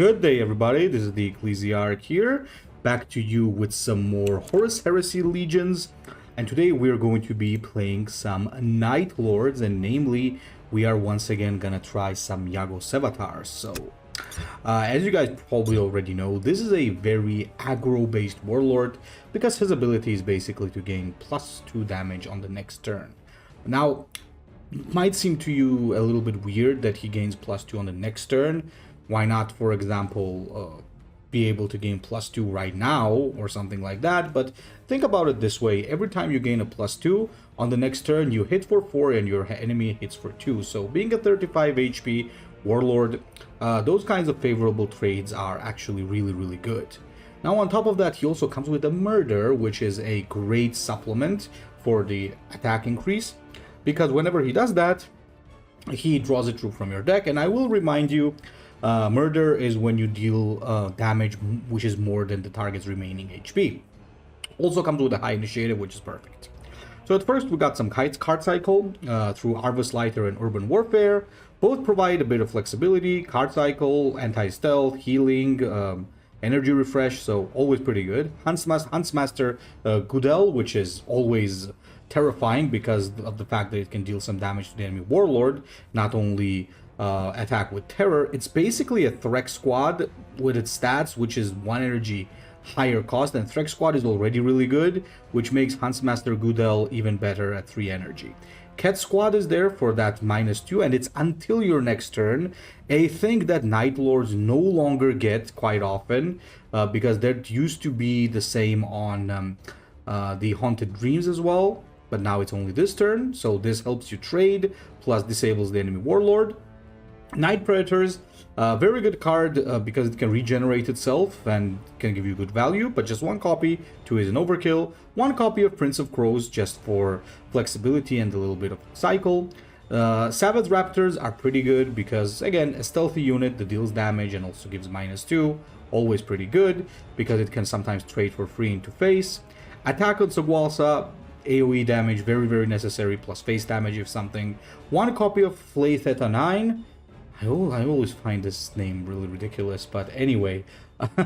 Good day, everybody. This is the Ecclesiarch here, back to you with some more Horus Heresy Legions. And today we're going to be playing some Night Lords, and namely, we are once again gonna try some Jago Sevatar. So, as you guys probably already know, this is a very aggro-based Warlord, because his ability is basically to gain +2 damage on the next turn. Now, it might seem to you a little bit weird that he gains +2 on the next turn. Why not, for example, be able to gain +2 right now or something like that? But think about it this way. Every time you gain a +2, on the next turn you hit for 4 and your enemy hits for 2. So being a 35 HP Warlord, those kinds of favorable trades are actually really good. Now on top of that, he also comes with a Murder, which is a great supplement for the attack increase, because whenever he does that, he draws a troop from your deck. And I will remind you, Murder is when you deal damage which is more than the target's remaining HP. Also comes with a high initiative, which is perfect. So at first we got some card cycle through Harvest Lighter and Urban Warfare. Both provide a bit of flexibility. Card cycle, anti-stealth, healing, energy refresh, so always pretty good. Huntsmaster Gudel, which is always terrifying because of the fact that it can deal some damage to the enemy Warlord, not only attack with terror. It's basically a Threk squad with its stats, which is 1 energy higher cost, and Threk squad is already really good, which makes Huntsmaster Gudel even better at 3 energy. Ket squad is there for that -2, and it's until your next turn, a thing that Night Lords no longer get quite often, because that used to be the same on the Haunted Dreams as well, but now it's only this turn, so this helps you trade, plus disables the enemy Warlord. Night Predators, very good card because it can regenerate itself and can give you good value, but just 1 copy, 2 is an overkill. 1 copy of Prince of Crows just for flexibility and a little bit of cycle. Savage Raptors are pretty good because, again, a stealthy unit that deals damage and also gives -2, always pretty good because it can sometimes trade for free into face. Attack on Sagualsa, AoE damage, very necessary, plus face damage if something. 1 copy of Flay Theta 9. I always find this name really ridiculous, but anyway,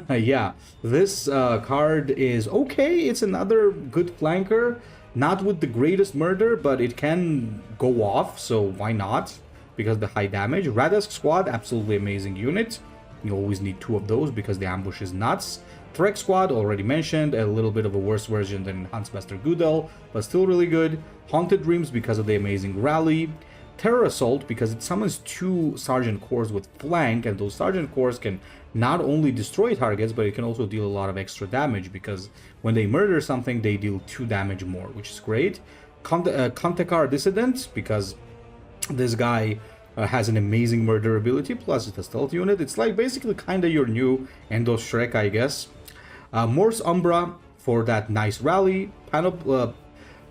yeah, this card is okay. It's another good flanker, not with the greatest murder, but it can go off, so why not? Because the high damage. Radask squad, absolutely amazing unit. You always need 2 of those because the ambush is nuts. Threk squad, already mentioned, a little bit of a worse version than Huntsmaster Gudel, but still really good. Haunted Dreams because of the amazing rally. Terror Assault because it summons 2 Sergeant Cores with flank, and those Sergeant Cores can not only destroy targets, but it can also deal a lot of extra damage because when they murder something, they deal 2 damage more, which is great. Contekar Dissident because this guy has an amazing murder ability, plus it's a stealth unit. It's like basically kind of your new Endos Shrek, I guess. Morse Umbra for that nice rally.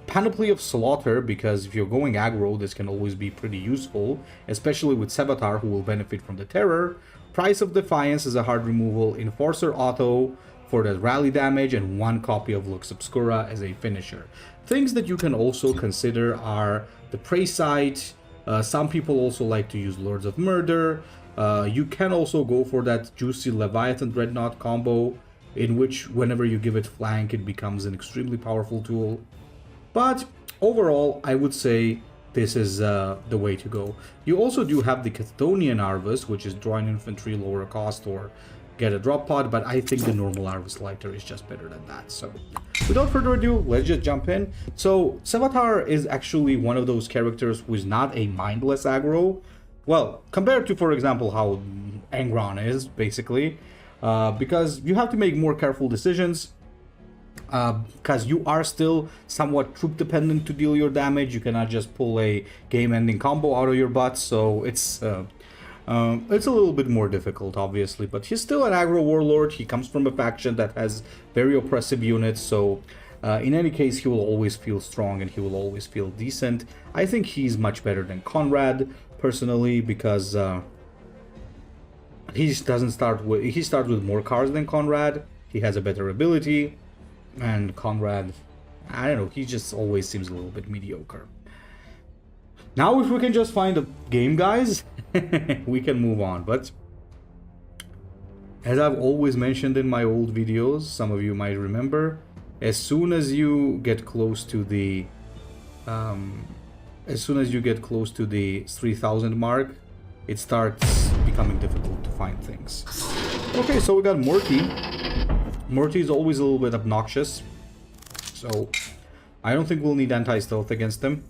Panoply of Slaughter, because if you're going aggro, this can always be pretty useful, especially with Sevatar, who will benefit from the terror. Price of Defiance is a hard removal. Enforcer Auto for the rally damage, and 1 copy of Lux Obscura as a finisher. Things that you can also consider are the Prey Sight. Some people also like to use Lords of Murder. You can also go for that juicy Leviathan Dreadnought combo, in which whenever you give it flank, it becomes an extremely powerful tool. But overall, I would say this is the way to go. You also do have the Chthonian Harvest, which is draw an infantry, lower cost, or get a drop pod, but I think the normal Harvest Lighter is just better than that. So without further ado, let's just jump in. So Sevatar is actually one of those characters who is not a mindless aggro. Well, compared to, for example, how Angron is, basically, because you have to make more careful decisions. Because you are still somewhat troop dependent to deal your damage. You cannot just pull a game-ending combo out of your butt, so it's a little bit more difficult, obviously. But he's still an aggro warlord. He comes from a faction that has very oppressive units, so in any case, he will always feel strong and he will always feel decent. I think he's much better than Conrad, personally, because he starts with more cards than Conrad. He has a better ability. And Conrad, I don't know, he just always seems a little bit mediocre. Now if we can just find a game, guys, we can move on. But As I've always mentioned in my old videos, some of you might remember, as soon as you get close to the 3,000 mark, it starts becoming difficult to find things. Okay, so we got Morty. Morty is always a little bit obnoxious, so I don't think we'll need anti-stealth against him.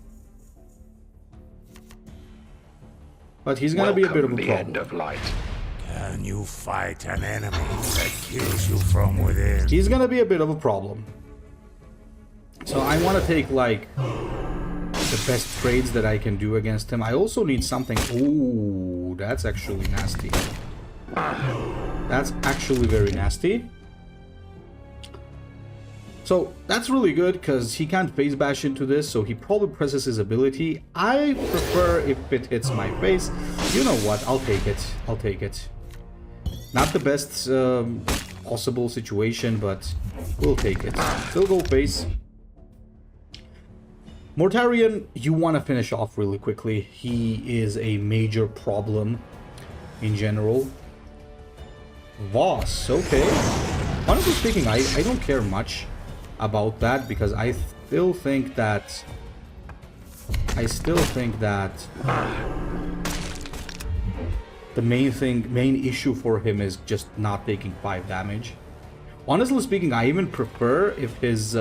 But he's gonna be a bit of a problem. Can you fight an enemy that kills you from within? He's gonna be a bit of a problem. So I want to take like the best trades that I can do against him. I also need something. Ooh, that's actually nasty. That's actually very nasty. So that's really good because he can't phase bash into this, so he probably presses his ability. I prefer if it hits my face. You know what? I'll take it. I'll take it. Not the best possible situation, but we'll take it. Still go face. Mortarion, you want to finish off really quickly. He is a major problem in general. Voss, okay. Honestly speaking, I don't care much about that because I still think that the main issue for him is just not taking 5 damage. Honestly speaking, I even prefer if his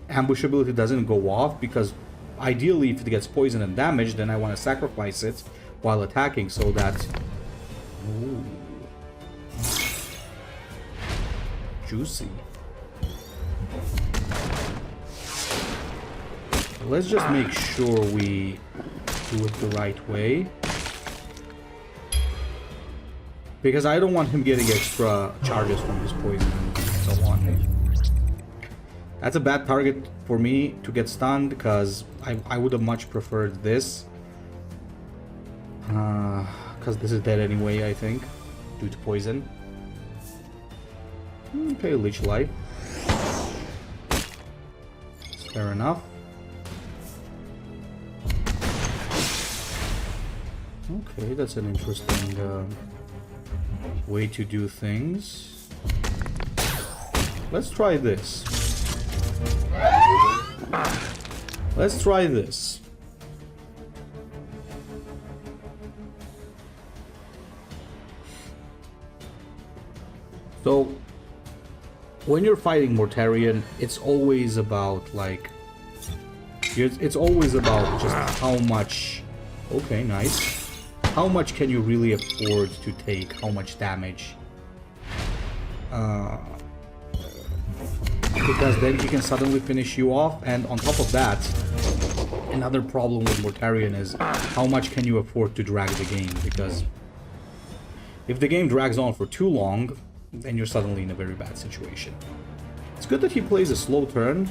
ambush ability doesn't go off, because ideally if it gets poisoned and damaged, then I want to sacrifice it while attacking so that... Ooh. Juicy. Let's just make sure we do it the right way, because I don't want him getting extra charges from his poison and so on. That's a bad target for me to get stunned, because I would have much preferred this. Because this is dead anyway, I think, due to poison. Okay, Leech Life. Fair enough. Okay, that's an interesting way to do things. Let's try this. Let's try this. So, when you're fighting Mortarion, it's always about like... It's always about just how much... Okay, nice. How much can you really afford to take? How much damage? Because then he can suddenly finish you off, and on top of that, another problem with Mortarion is how much can you afford to drag the game, because if the game drags on for too long, then you're suddenly in a very bad situation. It's good that he plays a slow turn.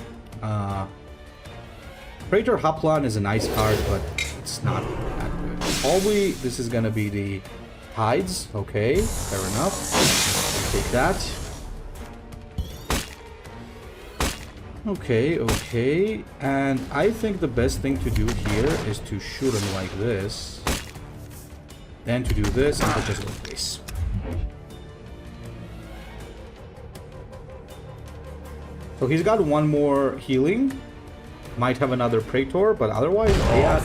Praetor Haplan is a nice card, but it's not that good. Probably this is gonna be the Tides. Okay, fair enough. Take that. Okay, okay. And I think the best thing to do here is to shoot him like this. Then to do this and just go face. So he's got one more healing. Might have another Praetor, but otherwise, yeah,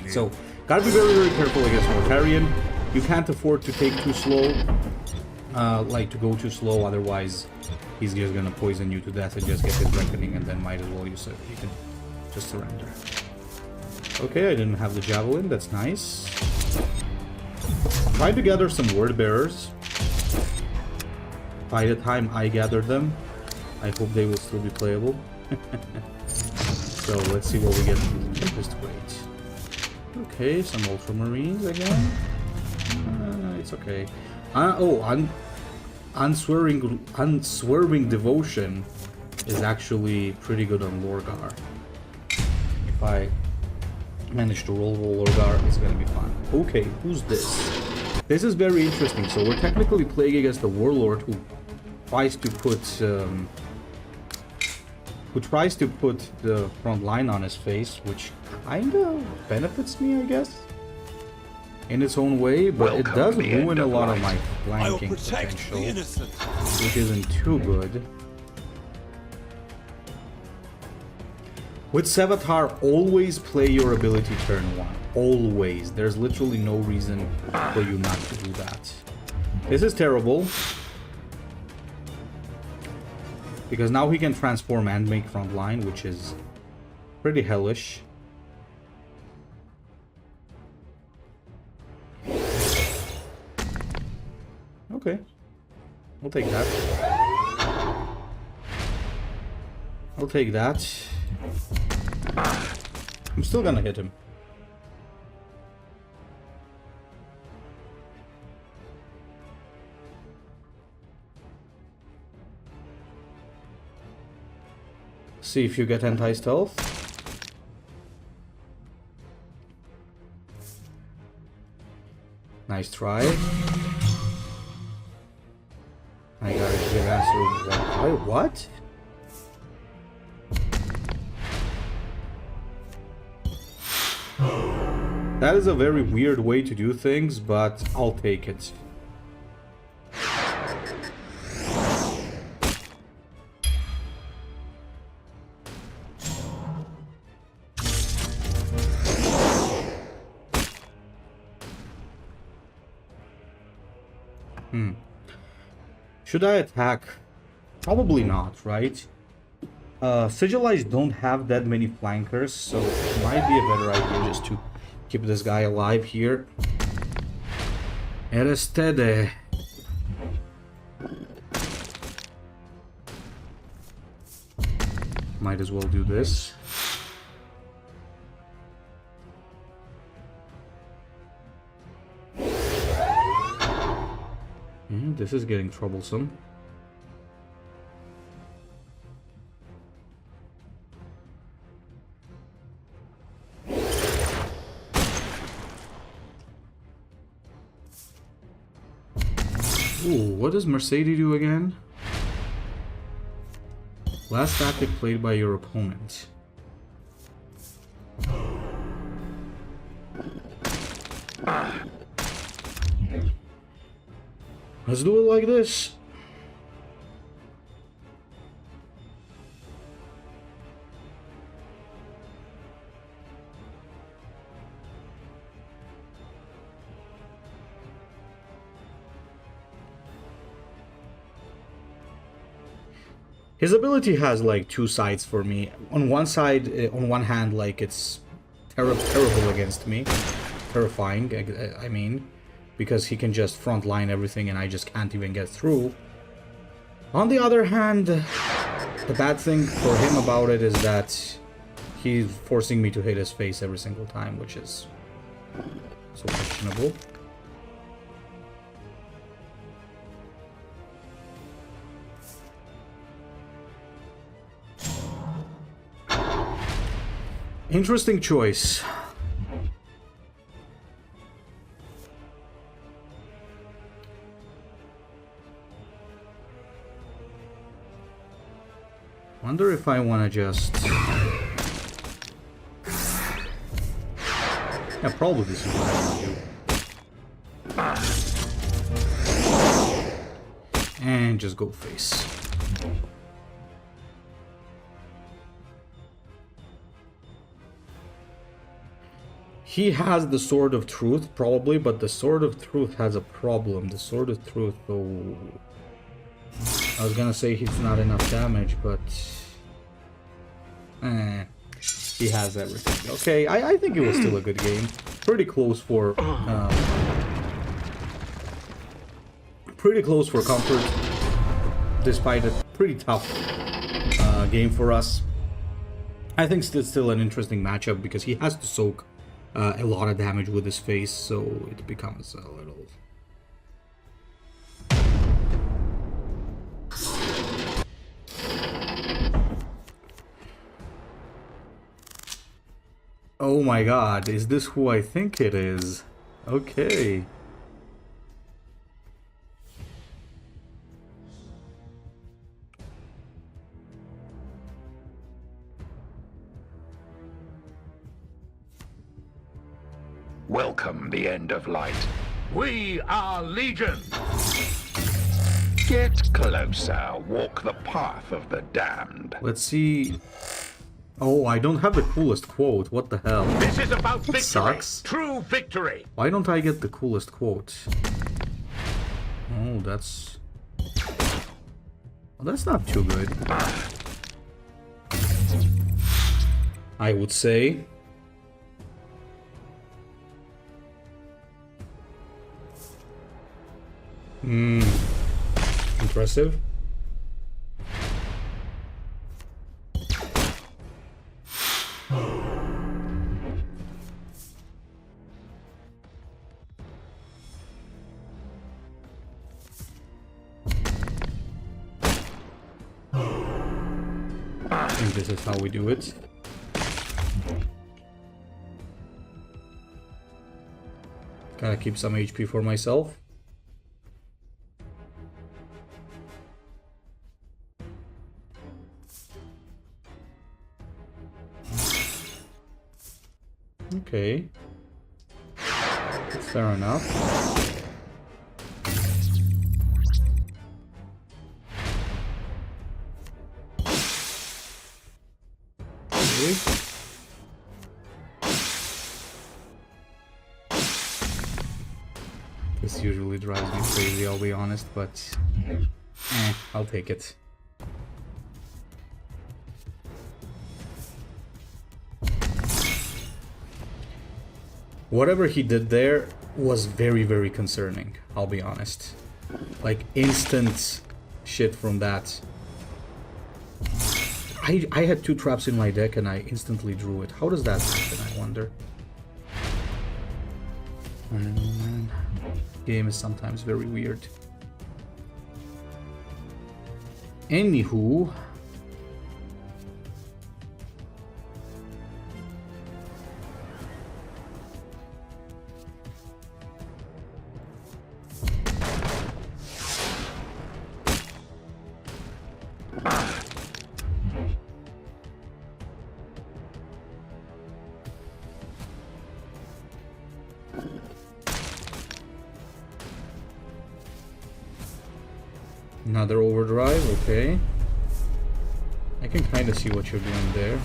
so gotta be very, very careful against Mortarion. You can't afford to take too slow, like to go too slow, otherwise he's just gonna poison you to death and just get his Reckoning, and then might as well use it. You can just surrender. Okay, I didn't have the Javelin, that's nice. Trying to gather some Word Bearers. By the time I gather them, I hope they will still be playable. So let's see what we get from the Tempest Weight. Okay, some Ultramarines again. It's okay. Unswerving Devotion is actually pretty good on Lorgar. If I manage to roll Lorgar, it's gonna be fun. Okay, who's this? This is very interesting. So we're technically playing against the Warlord who tries to put the front line on his face, which kind of benefits me, I guess. in its own way, but it does the ruin end a of lot of life. my I will flanking protect potential, the innocent. which isn't too good. With Sevatar, always play your ability turn 1. Always. There's literally no reason for you not to do that. This is terrible. Because now he can transform and make frontline, which is pretty hellish. Okay. We'll take that. I'll take that. I'm still gonna hit him. See if you get anti-stealth. Nice try. I got a good answer. Why? What? That is a very weird way to do things, but I'll take it. Should I attack? Probably not, right? Sigilites don't have that many flankers, so it might be a better idea just to keep this guy alive here. Erestede. Might as well do this. This is getting troublesome. Ooh, what does Mercedes do again? Last tactic played by your opponent. Let's do it like this. His ability has like two sides for me. On one side, on one hand, like it's terrible against me. Terrifying, I mean. Because he can just frontline everything and I just can't even get through. On the other hand, the bad thing for him about it is that he's forcing me to hit his face every single time, which is so questionable. Interesting choice. Wonder if I want to just... Yeah, probably this is what I want to do. And just go face. He has the Sword of Truth, probably, but the Sword of Truth has a problem. The Sword of Truth, though... I was gonna say he's not enough damage, but... he has everything. Okay, I think it was still a good game. Pretty close for... pretty close for comfort. Despite a pretty tough game for us. I think it's still an interesting matchup because he has to soak a lot of damage with his face, so it becomes a little... Oh my god, is this who I think it is? Okay. Welcome the end of light. We are Legion. Get closer. Walk the path of the damned. Let's see. Oh, I don't have the coolest quote. What the hell? This is about That victory. sucks. True victory. Why don't I get the coolest quote? Oh, that's... Well, that's not too good. I would say. Impressive. I think this is how we do it. Gotta keep some HP for myself. Okay. Fair enough. Okay. This usually drives me crazy, I'll be honest, but I'll take it. Whatever he did there was very, very concerning, I'll be honest. Like, instant shit from that. I had 2 traps in my deck and I instantly drew it. How does that happen, I wonder? I don't know, man. Game is sometimes very weird. Anywho... Another overdrive, okay. I can kind of see what you're doing there.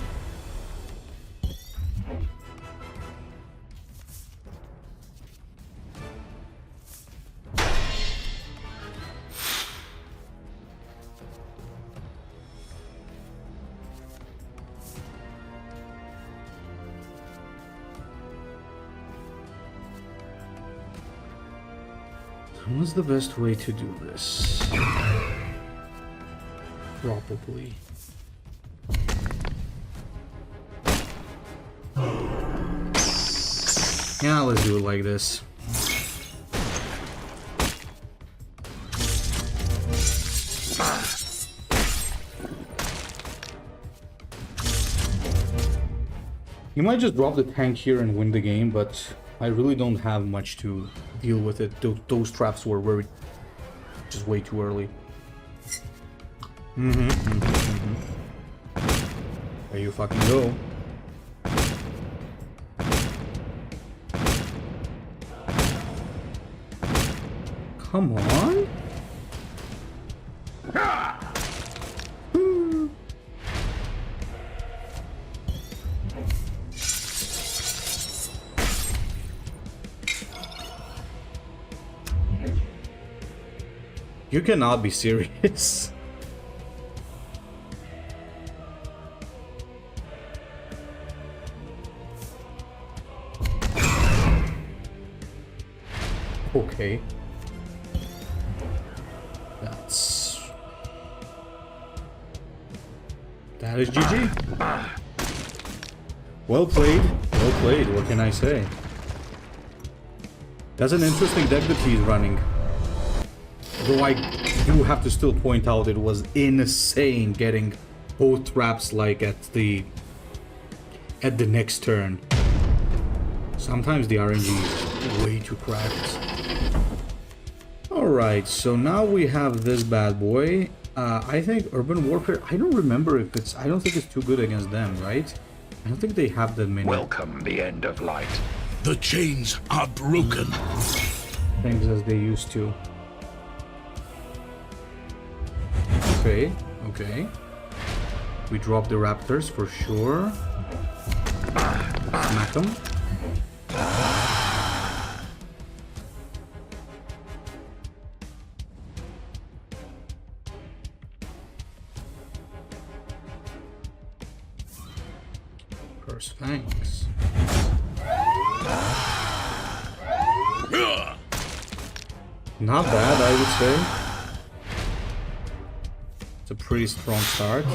What's the best way to do this? Probably. Yeah, let's do it like this. You might just drop the tank here and win the game, but I really don't have much to deal with it. Those traps were very... just way too early. There you fucking go. Come on. You cannot be serious. Okay. That is GG. Well played. Well played. What can I say? That's an interesting deck that he's running. Though I do have to still point out it was insane getting both traps like at the next turn. Sometimes the RNG is way too cracked. Alright, so now we have this bad boy. I think Urban Warfare, I don't remember if it's, I don't think it's too good against them, right? I don't think they have that many. Welcome the end of light. The chains are broken. Things as they used to. Okay, okay. We drop the raptors for sure. Smack them. First thanks. Not bad, I would say. It's a pretty strong start.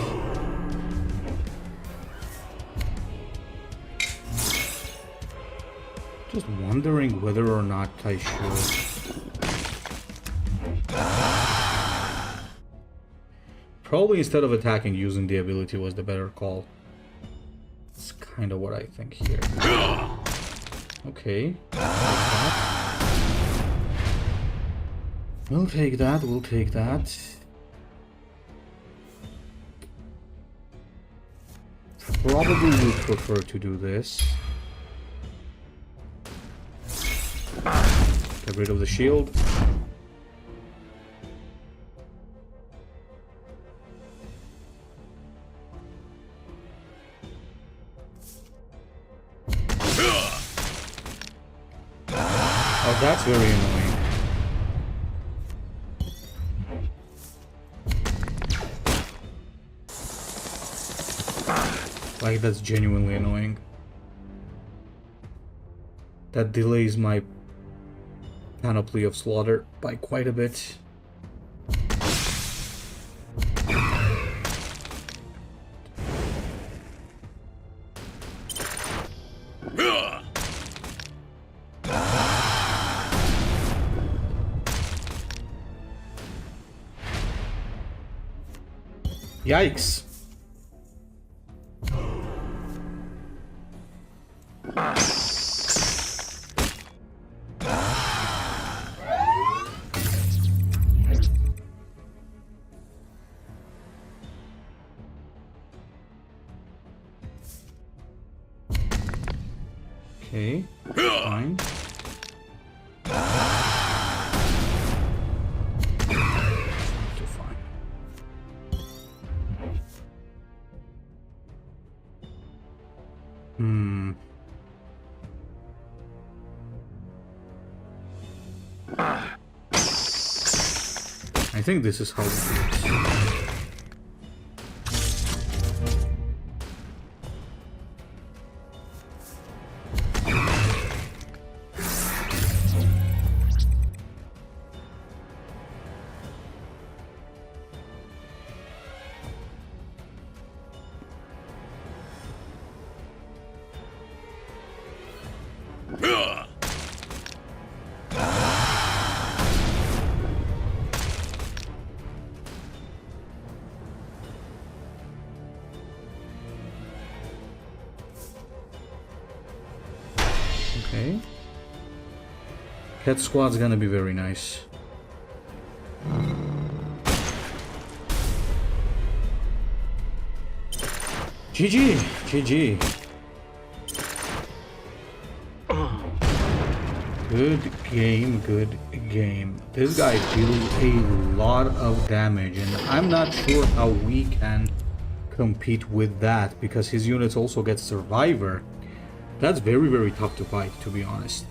Just wondering whether or not I should. Probably instead of attacking, using the ability was the better call. That's kind of what I think here. Okay. We'll take that, we'll take that. Probably would prefer to do this. Get rid of the shield. Oh, that's very annoying. Like, that's genuinely annoying. That delays my panoply of slaughter by quite a bit. Yikes. Okay, fine. Okay, fine. I think this is how it works. Okay. Cat squad's gonna be very nice. GG! GG! Good game, good game. This guy deals a lot of damage, and I'm not sure how we can compete with that, because his units also get Survivor. That's very, very tough to fight, to be honest.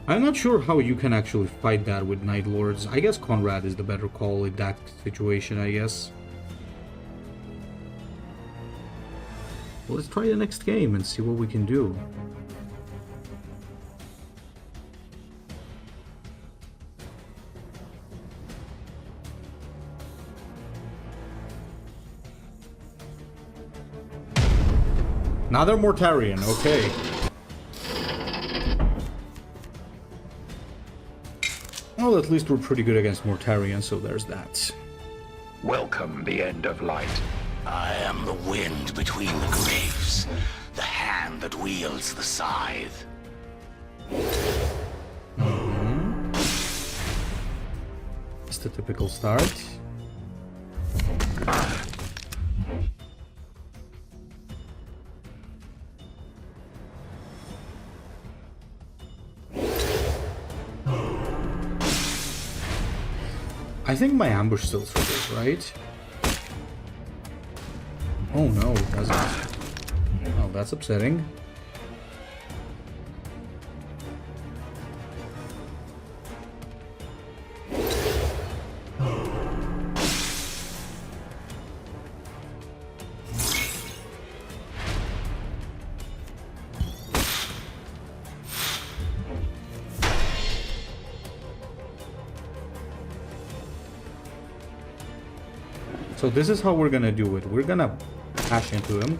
I'm not sure how you can actually fight that with Night Lords. I guess Conrad is the better call in that situation, I guess. Well, let's try the next game and see what we can do. Another Mortarion, okay. Well, at least we're pretty good against Mortarion, so there's that. Welcome the end of light. I am the wind between the graves, the hand that wields the scythe. It's the typical start. I think my ambush still triggers, right? Oh no, it doesn't. Oh, that's upsetting. So this is how we're gonna do it. We're gonna bash into him.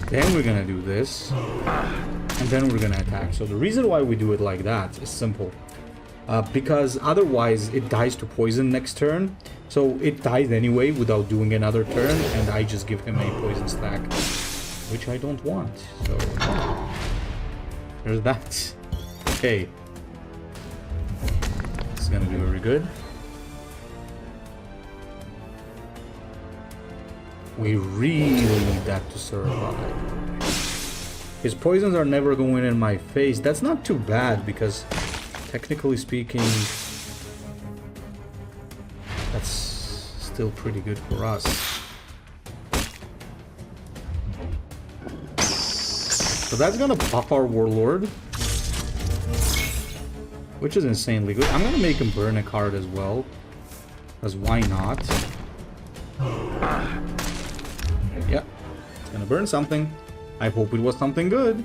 Then we're gonna do this. And then we're gonna attack. So the reason why we do it like that is simple. Because otherwise it dies to poison next turn. So it dies anyway without doing another turn. And I just give him a poison stack. Which I don't want. So there's that. Okay. This is gonna be very good. We really need that to survive. His poisons are never going in my face. That's not too bad because, technically speaking, that's still pretty good for us. So that's gonna buff our Warlord, which is insanely good. I'm gonna make him burn a card as well, because why not? Yeah, it's gonna burn something. I hope it was something good.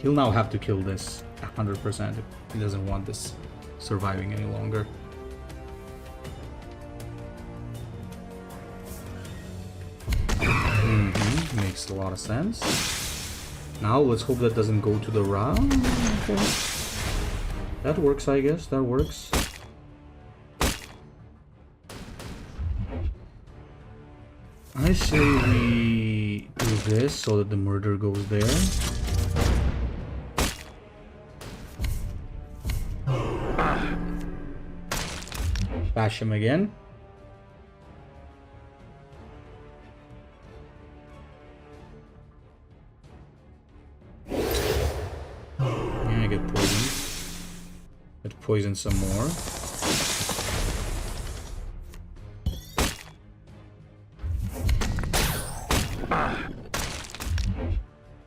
He'll now have to kill this 100% if he doesn't want this surviving any longer. Makes a lot of sense. Now let's hope that doesn't go to the round. Okay. That works, I guess. That works. I say we do this so that the murder goes there. Bash him again. Yeah, I get poisoned. Get poisoned some more.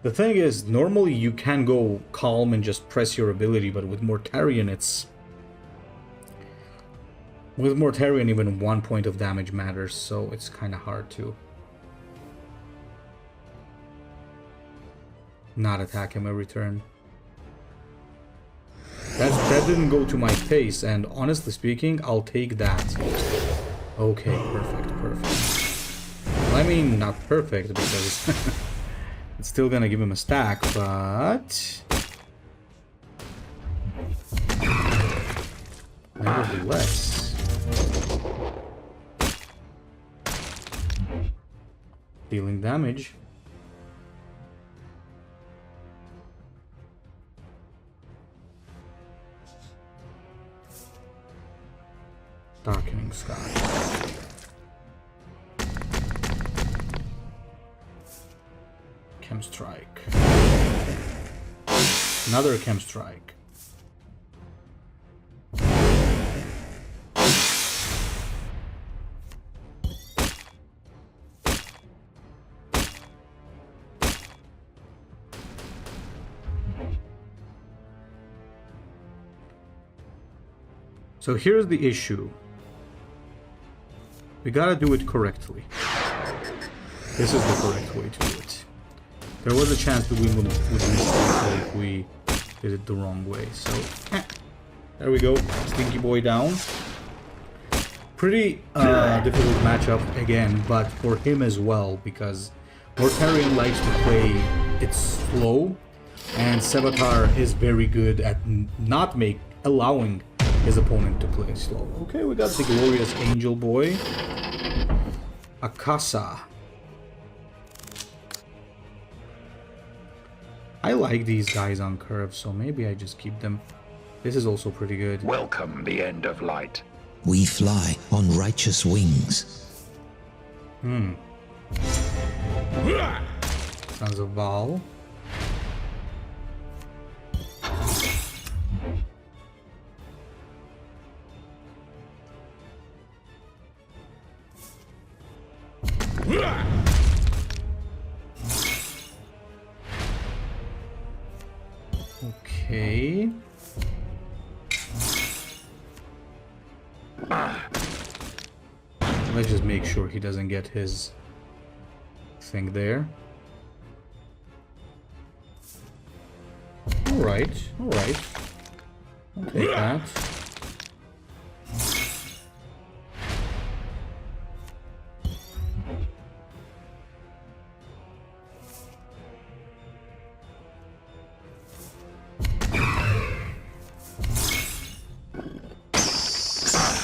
The thing is, normally you can go calm and just press your ability, but with Mortarion it's... With Mortarion even 1 point of damage matters, so it's kind of hard to not attack him every turn. That didn't go to my face, and honestly speaking, I'll take that. Okay, perfect. Well, I mean, not perfect, because... It's still gonna give him a stack, but... Nevertheless... Dealing damage. Darkening Sky. Chem Strike. Another Chem Strike. So here's the issue. We gotta do it correctly. This is the correct way to do it. There was a chance that we would miss if we did it the wrong way. So, there we go. Stinky boy down. Pretty difficult matchup again, but for him as well, because Mortarion likes to play it slow, and Sevatar is very good at not allowing his opponent to play slow. Okay, we got the glorious Angel Boy. Akasa. I like these guys on curve, so maybe I just keep them. This is also pretty good. Welcome the end of light. We fly on righteous wings. Sons of Val. Okay. Let's just make sure he doesn't get his thing there. Alright, alright. I'll take that.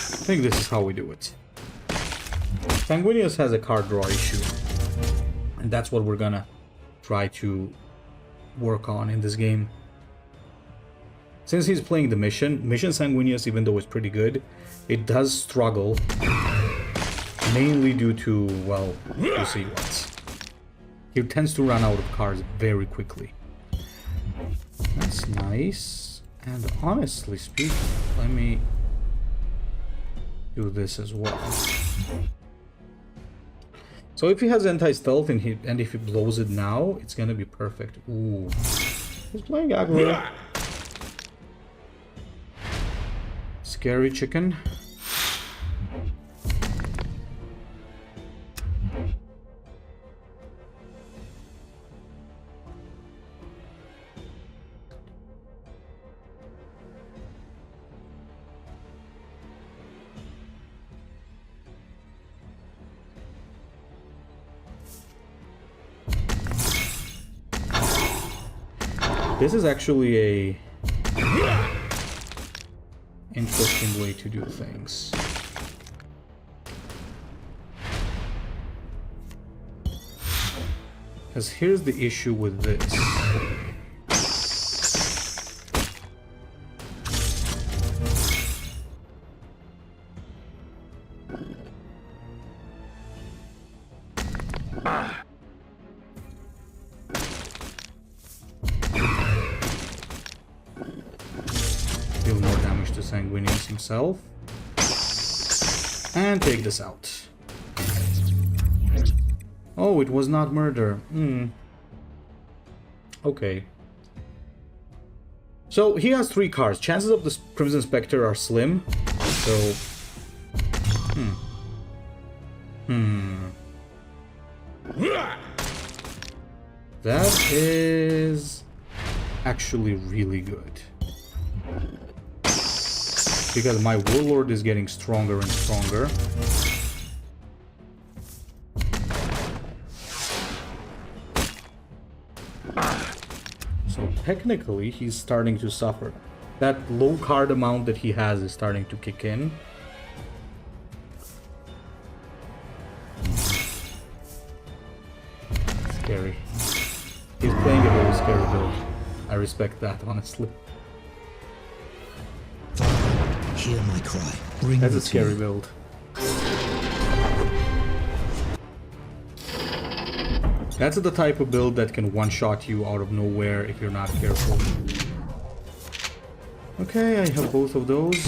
I think this is how we do it. Sanguinius has a card draw issue, and that's what we're gonna try to work on in this game. Since he's playing the mission Sanguinius, even though it's pretty good, it does struggle, mainly due to, well, you'll see what. He tends to run out of cards very quickly. That's nice. And honestly speaking, let me do this as well. So if he has anti-stealth and if he blows it now, it's gonna be perfect. Ooh. He's playing Aggro. Scary chicken. This is actually a interesting way to do things. Because here's the issue with this. Deal more damage to Sanguinius himself. And take this out. Oh, it was not murder. Okay. So he has 3 cards. Chances of the Crimson Spectre are slim. So... That is actually really good. Because my Warlord is getting stronger and stronger. So technically he's starting to suffer. That low card amount that he has is starting to kick in. Scary. He's playing a very scary build. I respect that, honestly. Hear my cry. Bring That's me a to scary you. build. That's the type of build that can one-shot you out of nowhere if you're not careful. Okay, I have both of those.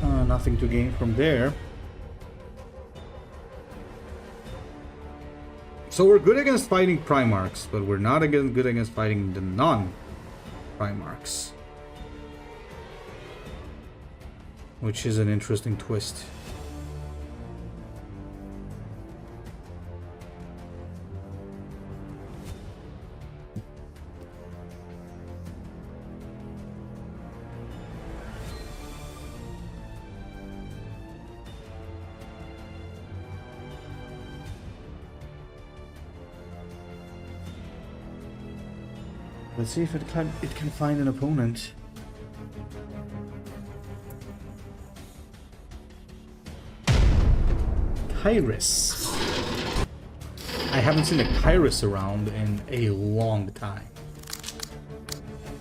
Nothing to gain from there. So we're good against fighting Primarchs, but we're not good against fighting the non-Primarchs. Which is an interesting twist. Let's see if it can find an opponent. Kyrus. I haven't seen a Kyrus around in a long time.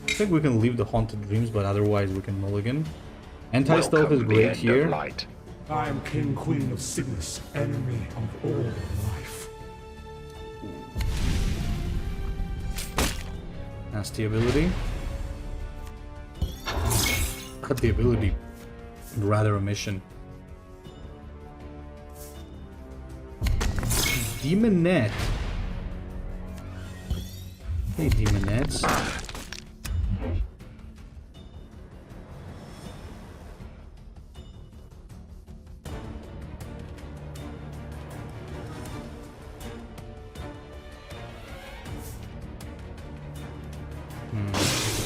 I think we can leave the Haunted Dreams, but otherwise we can mulligan. Anti-stealth is Welcome the great end here. of light. I am King Queen of Sickness, enemy of all life. Nasty ability. Cut the ability. Rather a mission. Demonette. Hey, Demonettes.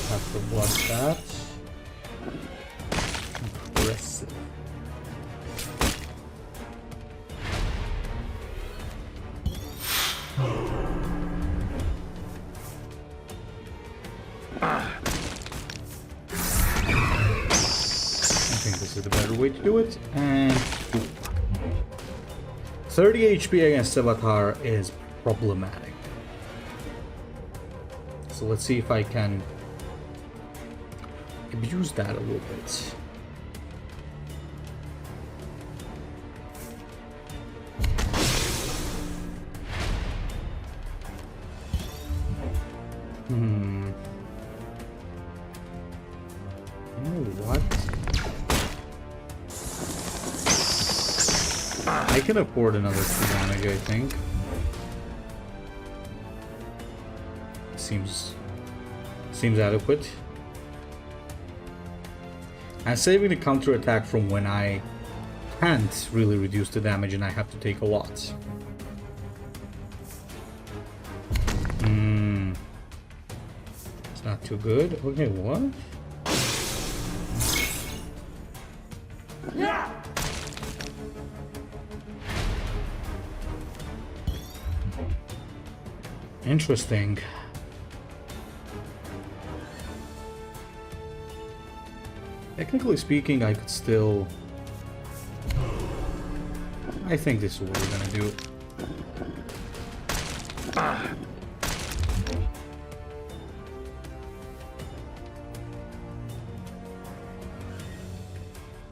Have to block that. Impressive. I think this is the better way to do it. And 30 HP against Sevatar is problematic. So let's see if I can abuse that a little bit. You know what? I can afford another 2 damage, I think. Seems adequate. I'm saving the counter attack from when I can't really reduce the damage and I have to take a lot. It's not too good. Okay, what? Interesting. Technically speaking, I could still... I think this is what we're gonna do.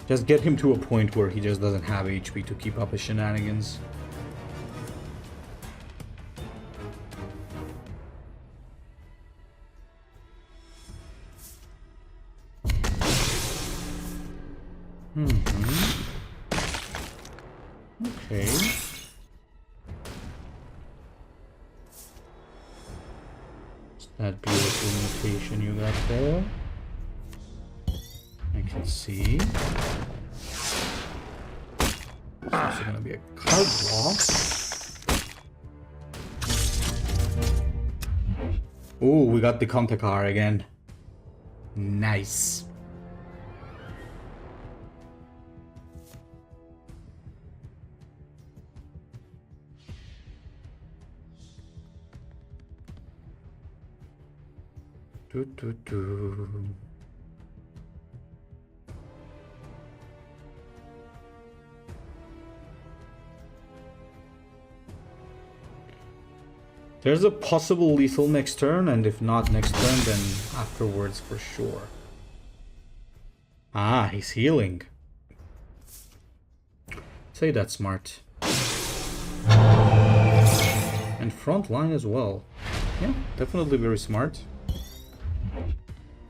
Just get him to a point where he just doesn't have HP to keep up his shenanigans. Okay. What's that beautiful mutation you got there? I can see. It's also gonna be a card block. Oh, we got the Contacar again. Nice. There's a possible lethal next turn, and if not next turn, then afterwards for sure. Ah, he's healing. Say that's smart. And front line as well. Yeah, definitely very smart.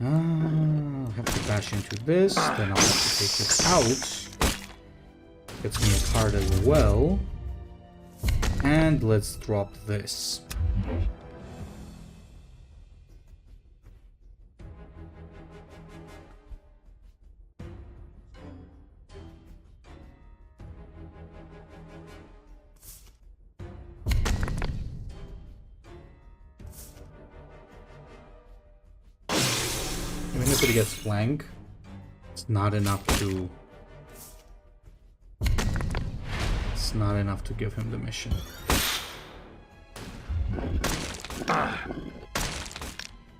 I'll have to bash into this, then I'll have to take it out. Gets me a card as well. And let's drop this. Even if it gets flank, it's not enough to... It's not enough to give him the mission.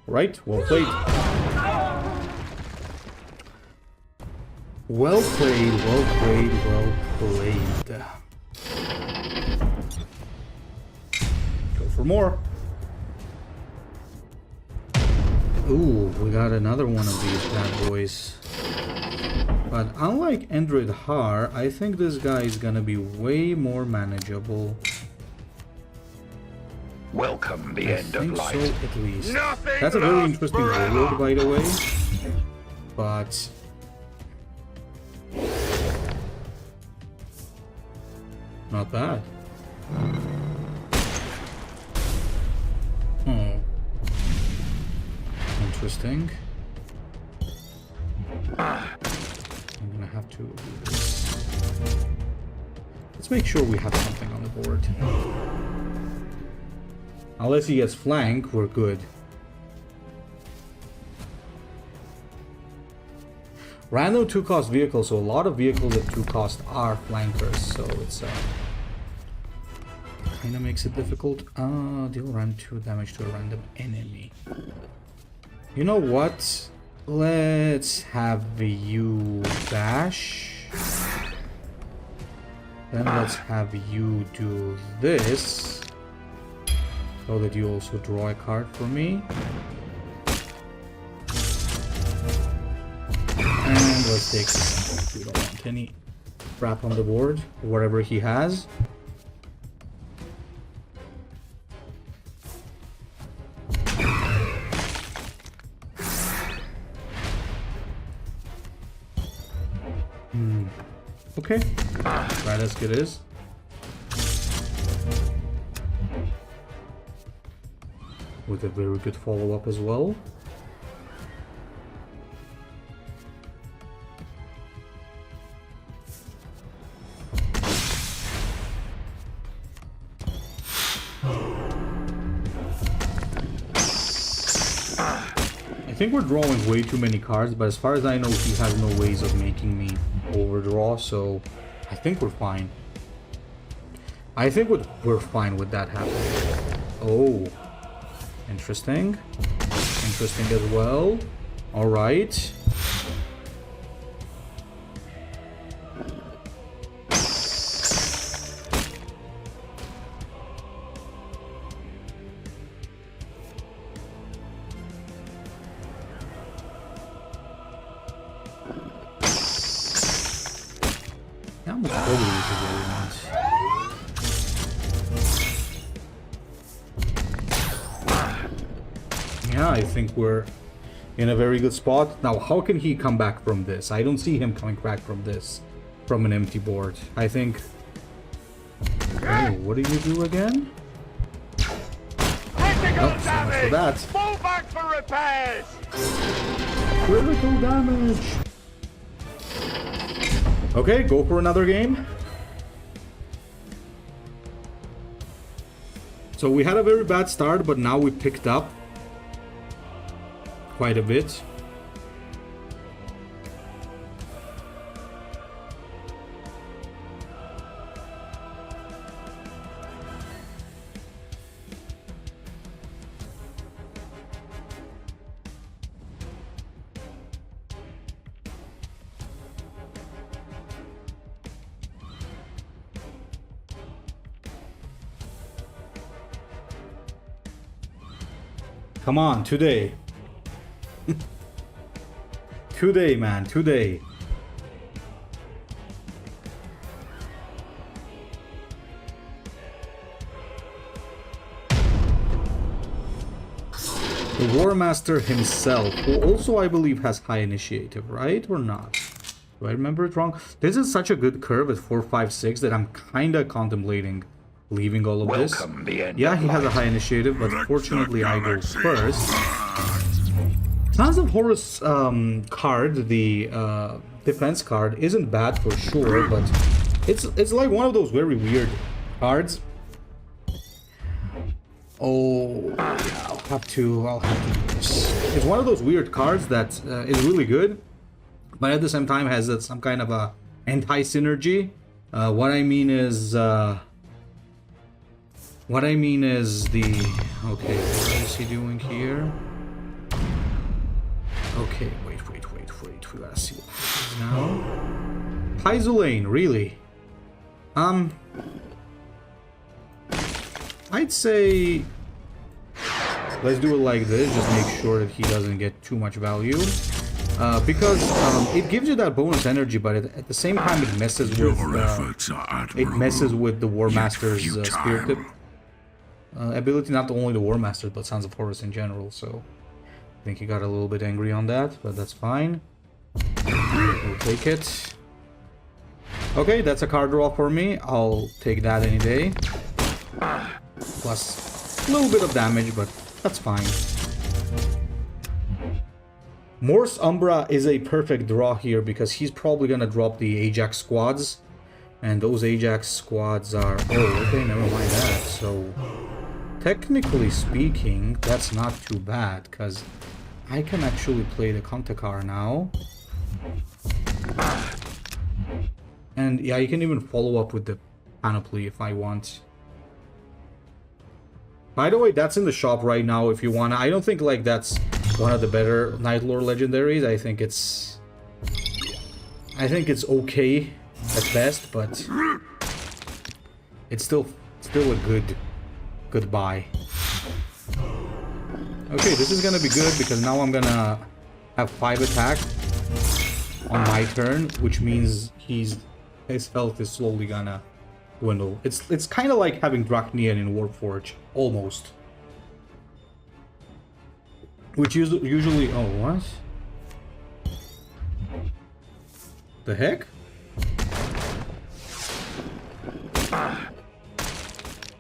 Right, well played. Well played, well played, well played. Go for more. Ooh, we got another one of these bad boys. But unlike Endred Har, I think this guy is gonna be way more manageable. Welcome the end of light. So, at least. Nothing That's a very lasts interesting forever. warlord, by the way. But not bad. interesting. I'm gonna have to do this. Let's make sure we have something on the board. Unless he gets flank, we're good. Random 2-cost vehicles, so a lot of vehicles at 2 cost are flankers, so it's kinda makes it difficult. Deal random 2 damage to a random enemy. You know what? Let's have you bash. Then let's have you do this, so that you also draw a card for me. And let's take this. We don't want any crap on the board, whatever he has. Okay, right as good is. With a very good follow-up as well. I think we're drawing way too many cards, but as far as I know, he has no ways of making me overdraw, so I think we're fine. I think we're fine with that happening. Oh, interesting. Interesting as well. All right. Yeah, I think we're in a very good spot. Now, how can he come back from this? I don't see him coming back from this, from an empty board. I think... Oh, what do you do again? Oh, so much for that. Fall back for repairs! Critical damage! Okay, go for another game. So we had a very bad start, but now we picked up quite a bit. Come on, today. Today, man, today. The War Master himself, who also I believe has high initiative, right? Or not? Do I remember it wrong? This is such a good curve at 4, 5, 6 that I'm kinda contemplating leaving all of this. Yeah, he has a high initiative, but fortunately I go first. Sons of Horus card, the defense card, isn't bad for sure, but it's like one of those very weird cards. Oh, yeah, I'll have to do this. It's one of those weird cards that is really good, but at the same time has some kind of a anti-synergy. What I mean is the... Okay, what is he doing here? Okay, wait. We gotta see what happens now. Paizulane, really? I'd say... Let's do it like this, just make sure that he doesn't get too much value. Because it gives you that bonus energy, but at the same time it messes with the War Master's Spirit Tip ability, not only the War Master, but Sons of Horus in general, so... I think he got a little bit angry on that, but that's fine. We'll take it. Okay, that's a card draw for me. I'll take that any day. Plus a little bit of damage, but that's fine. Morse Umbra is a perfect draw here because he's probably gonna drop the Ajax squads. And those Ajax squads are... Oh, okay, never mind that. So, technically speaking, that's not too bad because I can actually play the Kantakar now. And yeah, you can even follow up with the Panoply if I want. By the way, that's in the shop right now if you want. I don't think like that's one of the better Night Lord legendaries. I think it's okay at best, but it's still a good buy. Okay, this is gonna be good because now I'm gonna have 5 attack on my turn, which means his health is slowly gonna dwindle. It's kind of like having Drachnian in Warforged, almost. Which usually... Oh, what? The heck?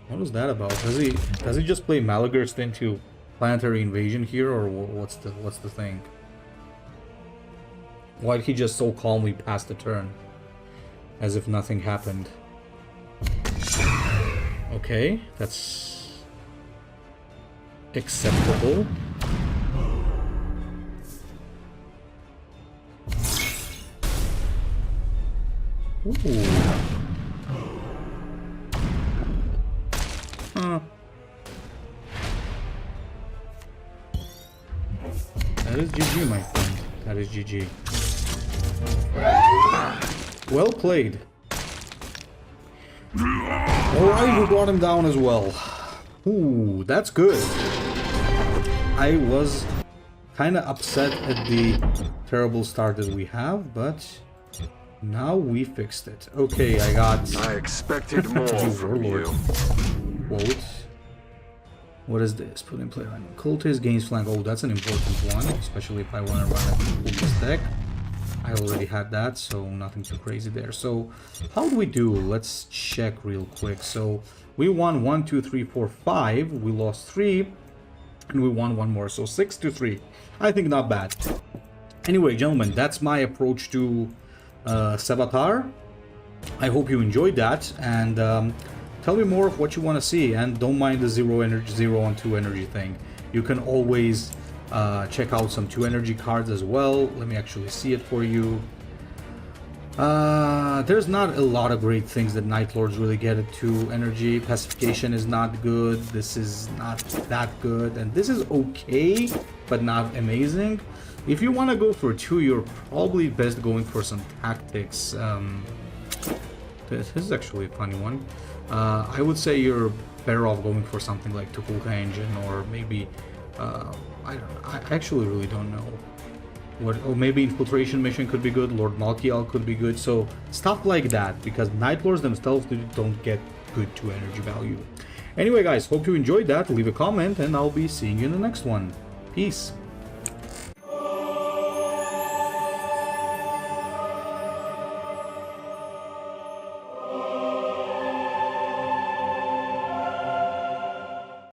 What was that about? Does he just play Malagurst into Planetary Invasion here, or what's the thing? Why'd he just so calmly pass the turn? As if nothing happened. Okay, that's acceptable. Ooh. Huh. That is GG, my friend. That is GG. Well played. Alright, we brought him down as well. Ooh, that's good. I was kind of upset at the terrible start that we have, but now we fixed it. Okay, I expected more from Warlord. you. Quote. What is this? Put in play on cultist gains flank. Oh, that's an important one, especially if I want to run a cultist deck. I already had that, so nothing too crazy there. So, how do we do? Let's check real quick. So, we won 1, 2, 3, 4, 5. We lost 3, and we won 1 more. So, 6-3. I think not bad. Anyway, gentlemen, that's my approach to Sevatar. I hope you enjoyed that, and tell me more of what you want to see. And don't mind the 0 on 2 energy thing. You can always check out some 2 energy cards as well. Let me actually see it for you. There's not a lot of great things that Night Lords really get at 2 energy. Pacification is not good. This is not that good. And this is okay, but not amazing. If you want to go for 2, you're probably best going for some tactics. This is actually a funny one. I would say you're better off going for something like Tukulka Engine, or maybe... I don't know. I actually really don't know. Or maybe Infiltration Mission could be good, Lord Malkiel could be good, so stuff like that, because Night Lords themselves don't get good 2 energy value. Anyway guys, hope you enjoyed that, leave a comment, and I'll be seeing you in the next one. Peace.